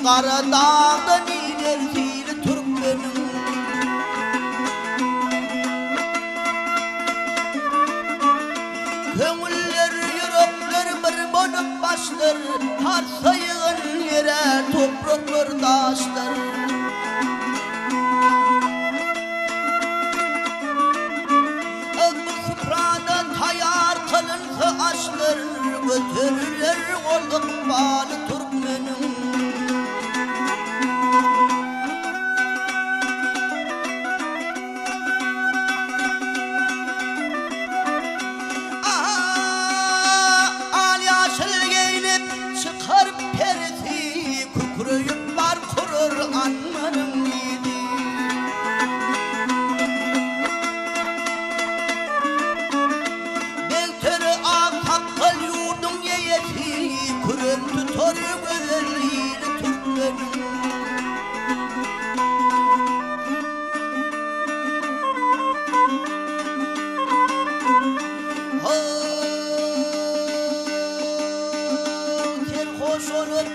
Kara dağdan ilerisiyle Türkmenim. Kömüller yürekler bir bölüp başlar, har sayığın yere topraklar taşlar. Bu sıfrada tayar kılınsa aşlar, götürürler olduk bağlı Türkmenim.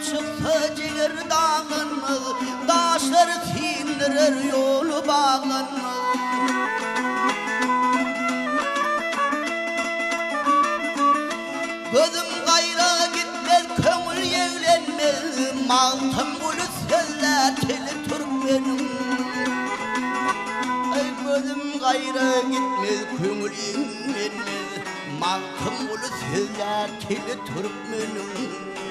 Çıksa ciğer dağlanmaz, taşları sindirir yolu bağlanmaz. Gözüm gayra gitmez, kömür yevlenmez, mantım gülü seller teli Türkmenim. Ay gözüm gayra gitmez, kömür yevlenmez, mantım gülü seller teli Türkmenim.